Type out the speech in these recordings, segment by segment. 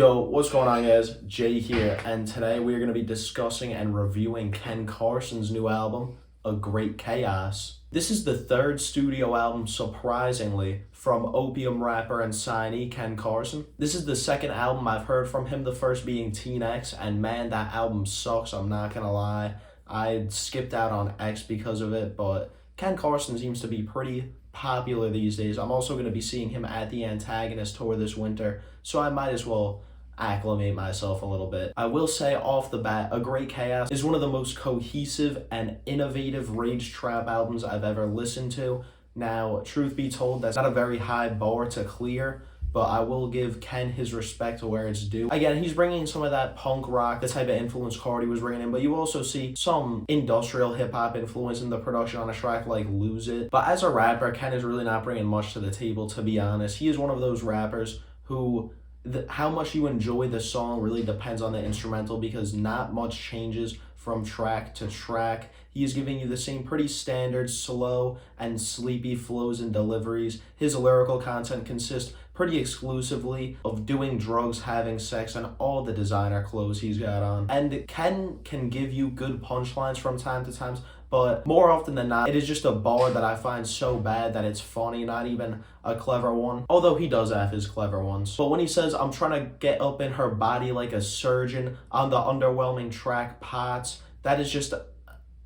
Yo, what's going on guys? Jay here, and today we're going to be discussing and reviewing Ken Carson's new album, A Great Chaos. This is the third studio album, surprisingly, from Opium rapper and signee Ken Carson. This is the second album I've heard from him, the first being Teen X, and man, that album sucks, I'm not gonna lie. I skipped out on X because of it, but Ken Carson seems to be pretty popular these days. I'm also going to be seeing him at the Antagonist tour this winter, so I might as well acclimate myself a little bit. I will say off the bat, A Great Chaos is one of the most cohesive and innovative rage trap albums I've ever listened to. Now, truth be told, that's not a very high bar to clear, but I will give Ken his respect to where it's due. Again, he's bringing some of that punk rock, the type of influence Cardi was bringing in, but you also see some industrial hip-hop influence in the production on a track like Lose It. But as a rapper, Ken is really not bringing much to the table, to be honest. He is one of those rappers who how much you enjoy the song really depends on the instrumental, because not much changes from track to track. He is giving you the same pretty standard slow and sleepy flows and deliveries. His lyrical content consists pretty exclusively of doing drugs, having sex, and all the designer clothes he's got on. And Ken can give you good punchlines from time to time, but more often than not, it is just a bar that I find so bad that it's funny, not even a clever one. Although he does have his clever ones. But when he says, "I'm trying to get up in her body like a surgeon" on the underwhelming track Pots, that is just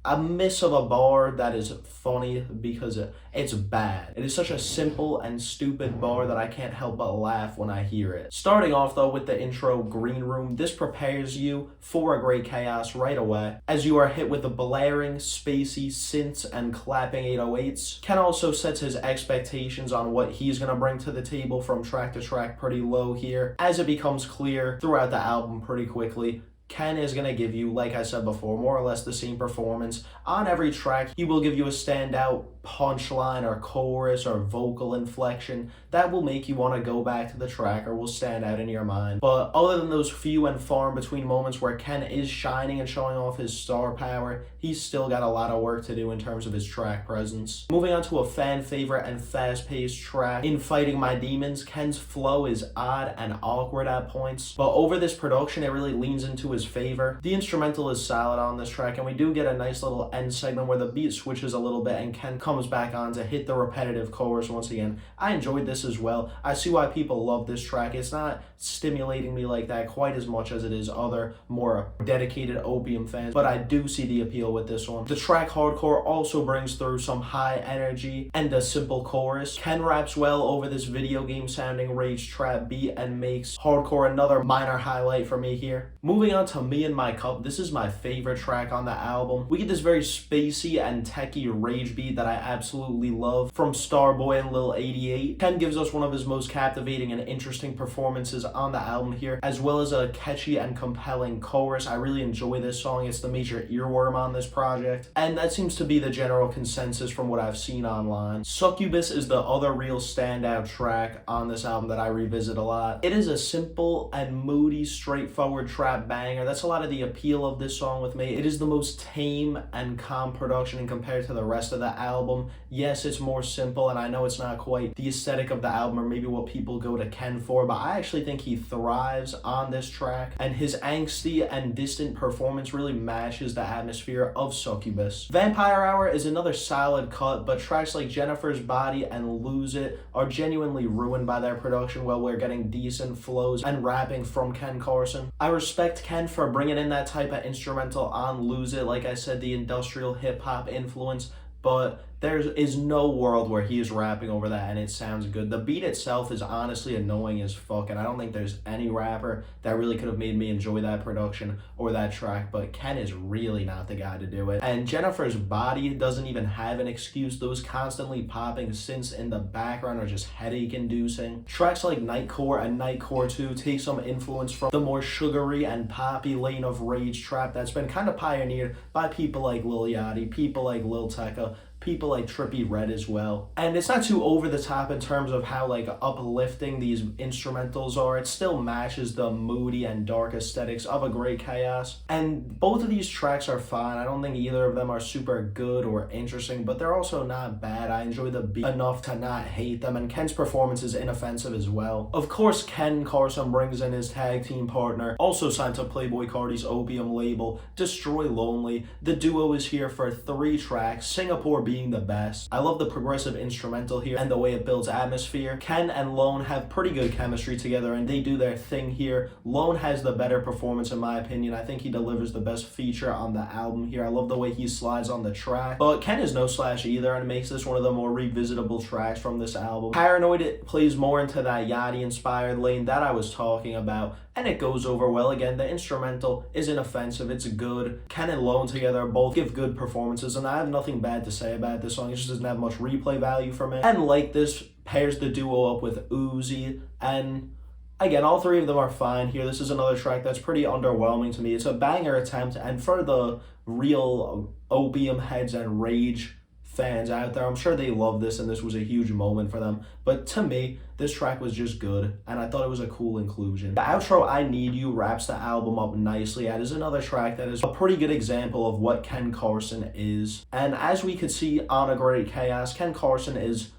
a miss of a bar that is funny because it's bad. It is such a simple and stupid bar that I can't help but laugh when I hear it. Starting off though with the intro Green Room, this prepares you for A Great Chaos right away, as you are hit with the blaring, spacey synths and clapping 808s. Ken also sets his expectations on what he's gonna bring to the table from track to track pretty low here, as it becomes clear throughout the album pretty quickly. Ken is going to give you, like I said before, more or less the same performance. On every track, he will give you a standout punchline or chorus or vocal inflection that will make you want to go back to the track or will stand out in your mind. But other than those few and far in between moments where Ken is shining and showing off his star power, he's still got a lot of work to do in terms of his track presence. Moving on to a fan favorite and fast-paced track, In Fighting My Demons, Ken's flow is odd and awkward at points, but over this production, it really leans into his favor. The instrumental is solid on this track, and we do get a nice little end segment where the beat switches a little bit and Ken comes back on to hit the repetitive chorus once again. I enjoyed this as well. I see why people love this track. It's not stimulating me like that quite as much as it is other more dedicated Opium fans, but I do see the appeal with this one. The track Hardcore also brings through some high energy and a simple chorus. Ken raps well over this video game sounding rage trap beat and makes Hardcore another minor highlight for me here. Moving on to Me and My Cup, this is my favorite track on the album. We get this very spacey and techie rage beat that I absolutely love from Starboy and Lil 88. Ken gives us one of his most captivating and interesting performances on the album here, as well as a catchy and compelling chorus. I really enjoy this song. It's the major earworm on this project, and that seems to be the general consensus from what I've seen online. Succubus is the other real standout track on this album that I revisit a lot. It is a simple and moody, straightforward trap banger. That's a lot of the appeal of this song with me. It is the most tame and calm production in compared to the rest of the album. Yes, it's more simple, and I know it's not quite the aesthetic of the album or maybe what people go to Ken for, but I actually think he thrives on this track, and his angsty and distant performance really matches the atmosphere of Succubus. Vampire Hour is another solid cut, but tracks like Jennifer's Body and Lose It are genuinely ruined by their production while we're getting decent flows and rapping from Ken Carson. I respect Ken for bringing in that type of instrumental on Lose It, like I said, the industrial hip-hop influence, but there is no world where he is rapping over that and it sounds good. The beat itself is honestly annoying as fuck, and I don't think there's any rapper that really could have made me enjoy that production or that track, but Ken is really not the guy to do it. And Jennifer's Body doesn't even have an excuse. Those constantly popping synths in the background are just headache-inducing. Tracks like Nightcore and Nightcore 2 take some influence from the more sugary and poppy lane of rage trap that's been kind of pioneered by people like Lil Yachty, people like Lil Tecca, people like Trippie Redd as well. And it's not too over the top in terms of how like uplifting these instrumentals are. It still matches the moody and dark aesthetics of A Great Chaos. And both of these tracks are fine. I don't think either of them are super good or interesting, but they're also not bad. I enjoy the beat enough to not hate them, and Ken's performance is inoffensive as well. Of course, Ken Carson brings in his tag team partner, also signed to Playboi Carti's Opium label, Destroy Lonely. The duo is here for 3 tracks, Singapore being the best. I love the progressive instrumental here and the way it builds atmosphere. Ken and Lone have pretty good chemistry together and they do their thing here. Lone has the better performance in my opinion. I think he delivers the best feature on the album here. I love the way he slides on the track. But Ken is no slouch either and makes this one of the more revisitable tracks from this album. Paranoid, it plays more into that Yachty inspired lane that I was talking about, and it goes over well. Again, the instrumental is inoffensive, it's good. Ken and Lone together both give good performances, and I have nothing bad to say about this song. It just doesn't have much replay value for me. And like this, pairs the duo up with Uzi, and again, all 3 of them are fine here. This is another track that's pretty underwhelming to me. It's a banger attempt, and for the real Opium heads and Rage fans out there, I'm sure they love this and this was a huge moment for them. But to me, this track was just good and I thought it was a cool inclusion. The outro, I Need You, wraps the album up nicely. It is another track that is a pretty good example of what Ken Carson is. And as we could see on A Great Chaos, Ken Carson is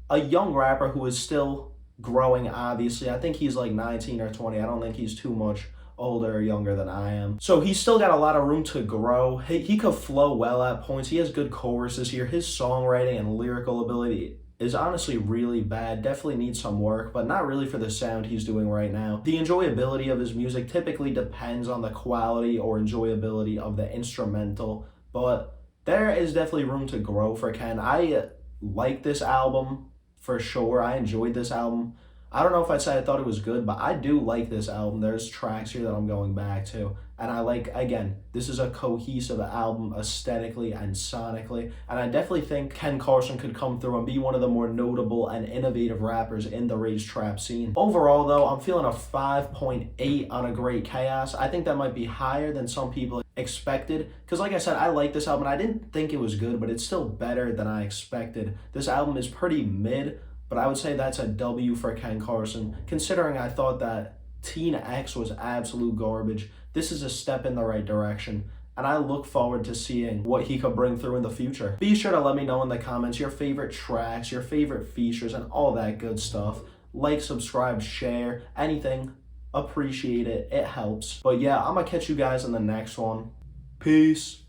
a young rapper who is still growing, obviously. I think he's like 19 or 20. I don't think he's too much older or younger than I am. So he's still got a lot of room to grow. He could flow well at points. He has good choruses here. His songwriting and lyrical ability is honestly really bad. Definitely needs some work, but not really for the sound he's doing right now. The enjoyability of his music typically depends on the quality or enjoyability of the instrumental, but there is definitely room to grow for Ken. I like this album for sure. I enjoyed this album. I don't know if I'd say I thought it was good, but I do like this album. There's tracks here that I'm going back to. And I like, again, this is a cohesive album aesthetically and sonically. And I definitely think Ken Carson could come through and be one of the more notable and innovative rappers in the Rage Trap scene. Overall, though, I'm feeling a 5.8 on A Great Chaos. I think that might be higher than some people expected. Because like I said, I like this album. I didn't think it was good, but it's still better than I expected. This album is pretty mid, but I would say that's a W for Ken Carson, considering I thought that Teen X was absolute garbage. This is a step in the right direction, and I look forward to seeing what he could bring through in the future. Be sure to let me know in the comments your favorite tracks, your favorite features, and all that good stuff. Like, subscribe, share, anything. Appreciate it. It helps. But yeah, I'm gonna catch you guys in the next one. Peace.